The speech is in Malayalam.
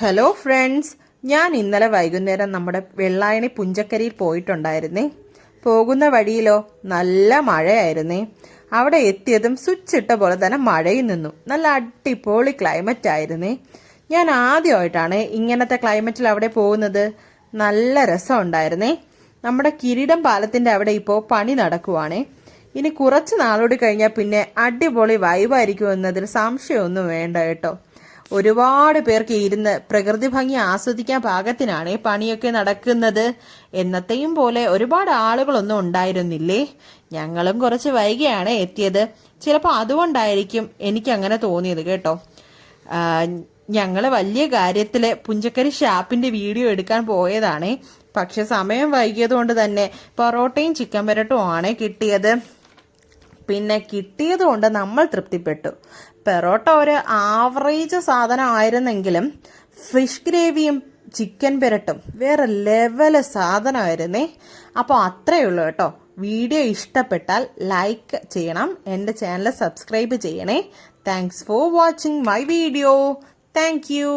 ഹലോ ഫ്രണ്ട്സ്, ഞാൻ ഇന്നലെ വൈകുന്നേരം നമ്മുടെ വെള്ളായണി പുഞ്ചക്കരിയിൽ പോയിട്ടുണ്ടായിരുന്നേ. പോകുന്ന വഴിയിലോ നല്ല മഴയായിരുന്നേ. അവിടെ എത്തിയതും സ്വിച്ച് ഇട്ട പോലെ തന്നെ മഴയിൽ നിന്നു. നല്ല അടിപൊളി ക്ലൈമറ്റ് ആയിരുന്നേ. ഞാൻ ആദ്യമായിട്ടാണ് ഇങ്ങനത്തെ ക്ലൈമറ്റിൽ അവിടെ പോകുന്നത്. നല്ല രസമുണ്ടായിരുന്നേ. നമ്മുടെ കിരീടം പാലത്തിന്റെ അവിടെ ഇപ്പോൾ പണി നടക്കുവാണേ. ഇനി കുറച്ച് നാളോട് കഴിഞ്ഞാൽ പിന്നെ അടിപൊളി വൈബായിരിക്കും എന്നതിൽ സംശയമൊന്നും വേണ്ട കേട്ടോ. ഒരുപാട് പേർക്ക് ഇരുന്ന് പ്രകൃതി ഭംഗി ആസ്വദിക്കാൻ പാകത്തിനാണ് പണിയൊക്കെ നടക്കുന്നത്. എന്നത്തെയും പോലെ ഒരുപാട് ആളുകളൊന്നും ഉണ്ടായിരുന്നില്ലേ. ഞങ്ങളും കുറച്ച് വൈകിയാണ് എത്തിയത്. ചിലപ്പോൾ അതുകൊണ്ടായിരിക്കും എനിക്ക് അങ്ങനെ തോന്നിയത് കേട്ടോ. ഞങ്ങള് വലിയ കാര്യത്തില് പുഞ്ചക്കരി ഷാപ്പിന്റെ വീഡിയോ എടുക്കാൻ പോയതാണ്. പക്ഷെ സമയം വൈകിയത് കൊണ്ട് തന്നെ പൊറോട്ടയും ചിക്കൻ വരട്ടും ആണ് കിട്ടിയത്. പിന്നെ കിട്ടിയത് കൊണ്ട് നമ്മൾ തൃപ്തിപ്പെട്ടു. പെറോട്ട ഒരു ആവറേജ് സാധനം ആയിരുന്നെങ്കിലും ഫിഷ് ഗ്രേവിയും ചിക്കൻ പെരട്ടും വേറെ ലെവല് സാധനമായിരുന്നേ. അപ്പോൾ അത്രയേ ഉള്ളൂ കേട്ടോ. വീഡിയോ ഇഷ്ടപ്പെട്ടാൽ ലൈക്ക് ചെയ്യണം, എൻ്റെ ചാനൽ സബ്സ്ക്രൈബ് ചെയ്യണേ. Thanks for watching my video. Thank you.